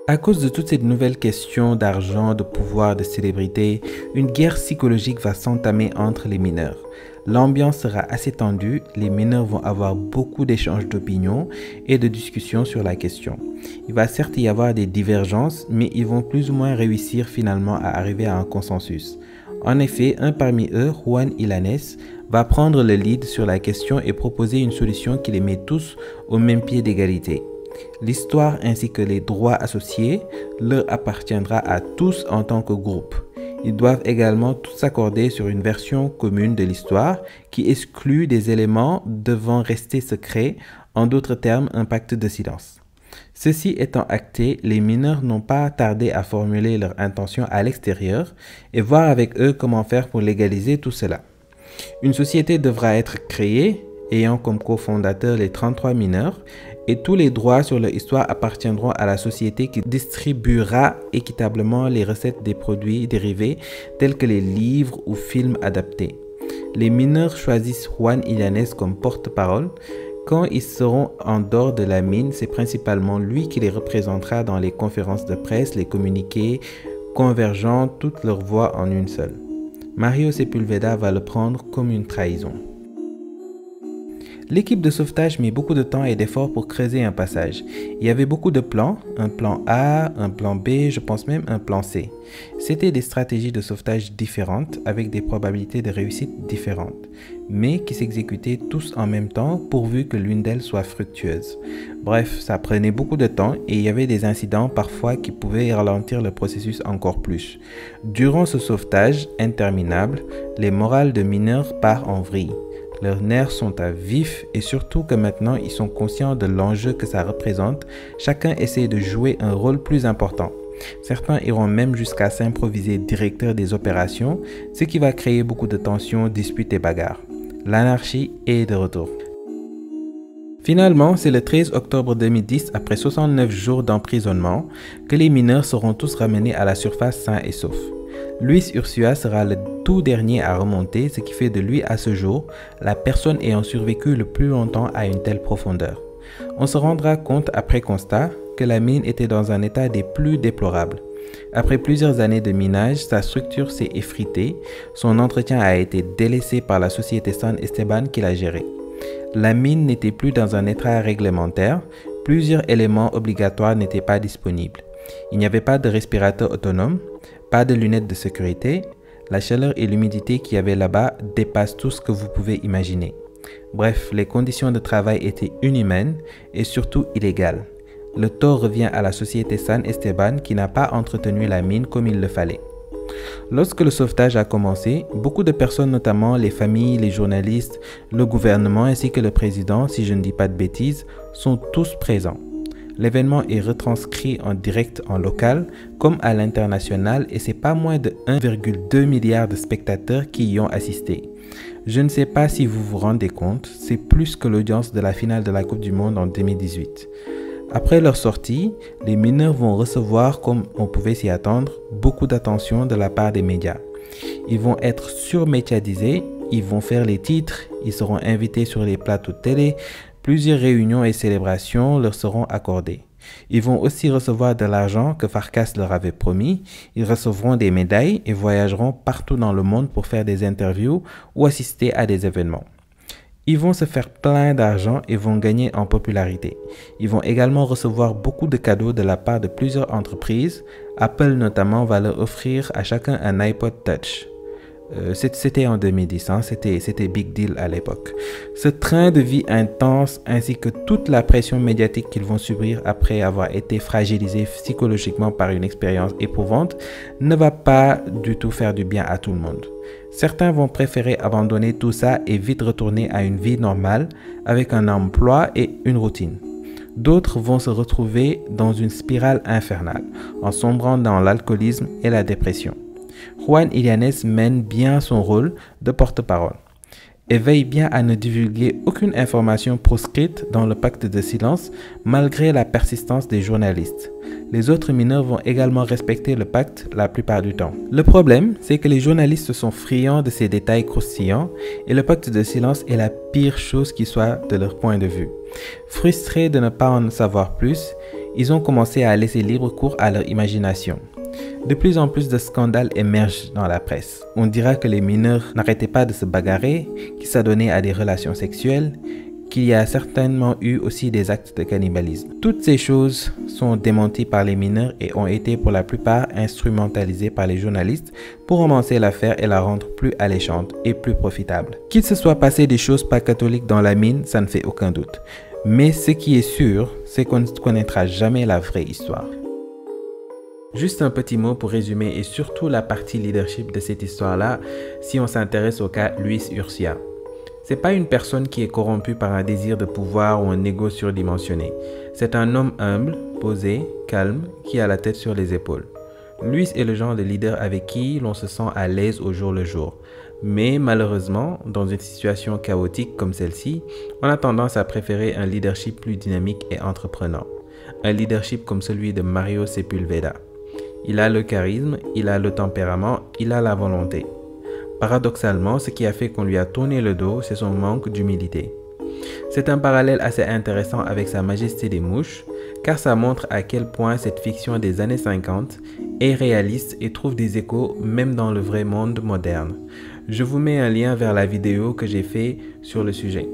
À cause de toutes ces nouvelles questions d'argent, de pouvoir, de célébrité, une guerre psychologique va s'entamer entre les mineurs. L'ambiance sera assez tendue, les mineurs vont avoir beaucoup d'échanges d'opinions et de discussions sur la question. Il va certes y avoir des divergences, mais ils vont plus ou moins réussir finalement à arriver à un consensus. En effet, un parmi eux, Juan Illanes, va prendre le lead sur la question et proposer une solution qui les met tous au même pied d'égalité. L'histoire ainsi que les droits associés leur appartiendra à tous en tant que groupe. Ils doivent également tous s'accorder sur une version commune de l'histoire qui exclut des éléments devant rester secrets, en d'autres termes un pacte de silence. Ceci étant acté, les mineurs n'ont pas tardé à formuler leurs intentions à l'extérieur et voir avec eux comment faire pour légaliser tout cela. Une société devra être créée, ayant comme cofondateurs les 33 mineurs, et tous les droits sur leur histoire appartiendront à la société qui distribuera équitablement les recettes des produits dérivés tels que les livres ou films adaptés. Les mineurs choisissent Juan Illanes comme porte-parole. Quand ils seront en dehors de la mine, c'est principalement lui qui les représentera dans les conférences de presse, les communiqués, convergeant toutes leurs voix en une seule. Mario Sepúlveda va le prendre comme une trahison. L'équipe de sauvetage mit beaucoup de temps et d'efforts pour creuser un passage. Il y avait beaucoup de plans, un plan A, un plan B, je pense même un plan C. C'était des stratégies de sauvetage différentes avec des probabilités de réussite différentes, mais qui s'exécutaient tous en même temps pourvu que l'une d'elles soit fructueuse. Bref, ça prenait beaucoup de temps et il y avait des incidents parfois qui pouvaient ralentir le processus encore plus. Durant ce sauvetage interminable, les morales de mineurs partent en vrille. Leurs nerfs sont à vif et surtout que maintenant ils sont conscients de l'enjeu que ça représente, chacun essaie de jouer un rôle plus important. Certains iront même jusqu'à s'improviser directeur des opérations, ce qui va créer beaucoup de tensions, disputes et bagarres. L'anarchie est de retour. Finalement, c'est le 13 octobre 2010, après 69 jours d'emprisonnement, que les mineurs seront tous ramenés à la surface sains et saufs. Luis Ursúa sera le tout dernier à remonter, ce qui fait de lui à ce jour la personne ayant survécu le plus longtemps à une telle profondeur. On se rendra compte après constat que la mine était dans un état des plus déplorables. Après plusieurs années de minage, sa structure s'est effritée, son entretien a été délaissé par la société San Esteban qui l'a gérée. La mine n'était plus dans un état réglementaire, plusieurs éléments obligatoires n'étaient pas disponibles. Il n'y avait pas de respirateur autonome, pas de lunettes de sécurité. La chaleur et l'humidité qu'il y avait là-bas dépassent tout ce que vous pouvez imaginer. Bref, les conditions de travail étaient inhumaines et surtout illégales. Le tort revient à la société San Esteban qui n'a pas entretenu la mine comme il le fallait. Lorsque le sauvetage a commencé, beaucoup de personnes, notamment les familles, les journalistes, le gouvernement ainsi que le président, si je ne dis pas de bêtises, sont tous présents. L'événement est retranscrit en direct en local comme à l'international et c'est pas moins de 1,2 milliard de spectateurs qui y ont assisté. Je ne sais pas si vous vous rendez compte, c'est plus que l'audience de la finale de la Coupe du Monde en 2018. Après leur sortie, les mineurs vont recevoir, comme on pouvait s'y attendre, beaucoup d'attention de la part des médias. Ils vont être surmédiatisés, ils vont faire les titres, ils seront invités sur les plateaux de télé. Plusieurs réunions et célébrations leur seront accordées. Ils vont aussi recevoir de l'argent que Farkas leur avait promis. Ils recevront des médailles et voyageront partout dans le monde pour faire des interviews ou assister à des événements. Ils vont se faire plein d'argent et vont gagner en popularité. Ils vont également recevoir beaucoup de cadeaux de la part de plusieurs entreprises. Apple notamment va leur offrir à chacun un iPod Touch. C'était en 2010, c'était big deal à l'époque. Ce train de vie intense ainsi que toute la pression médiatique qu'ils vont subir après avoir été fragilisés psychologiquement par une expérience éprouvante ne va pas du tout faire du bien à tout le monde. Certains vont préférer abandonner tout ça et vite retourner à une vie normale avec un emploi et une routine. D'autres vont se retrouver dans une spirale infernale en sombrant dans l'alcoolisme et la dépression. Juan Illanes mène bien son rôle de porte-parole et veille bien à ne divulguer aucune information proscrite dans le pacte de silence malgré la persistance des journalistes. Les autres mineurs vont également respecter le pacte la plupart du temps. Le problème, c'est que les journalistes sont friands de ces détails croustillants et le pacte de silence est la pire chose qui soit de leur point de vue. Frustrés de ne pas en savoir plus, ils ont commencé à laisser libre cours à leur imagination. De plus en plus de scandales émergent dans la presse. On dira que les mineurs n'arrêtaient pas de se bagarrer, qu'ils s'adonnaient à des relations sexuelles, qu'il y a certainement eu aussi des actes de cannibalisme. Toutes ces choses sont démenties par les mineurs et ont été pour la plupart instrumentalisées par les journalistes pour romancer l'affaire et la rendre plus alléchante et plus profitable. Qu'il se soit passé des choses pas catholiques dans la mine, ça ne fait aucun doute. Mais ce qui est sûr, c'est qu'on ne connaîtra jamais la vraie histoire. Juste un petit mot pour résumer et surtout la partie leadership de cette histoire-là, si on s'intéresse au cas Luis Urcia. C'est pas une personne qui est corrompue par un désir de pouvoir ou un ego surdimensionné. C'est un homme humble, posé, calme, qui a la tête sur les épaules. Luis est le genre de leader avec qui l'on se sent à l'aise au jour le jour. Mais malheureusement, dans une situation chaotique comme celle-ci, on a tendance à préférer un leadership plus dynamique et entreprenant. Un leadership comme celui de Mario Sepulveda. Il a le charisme, il a le tempérament, il a la volonté. Paradoxalement, ce qui a fait qu'on lui a tourné le dos, c'est son manque d'humilité. C'est un parallèle assez intéressant avec Sa Majesté des Mouches, car ça montre à quel point cette fiction des années 50 est réaliste et trouve des échos même dans le vrai monde moderne. Je vous mets un lien vers la vidéo que j'ai fait sur le sujet.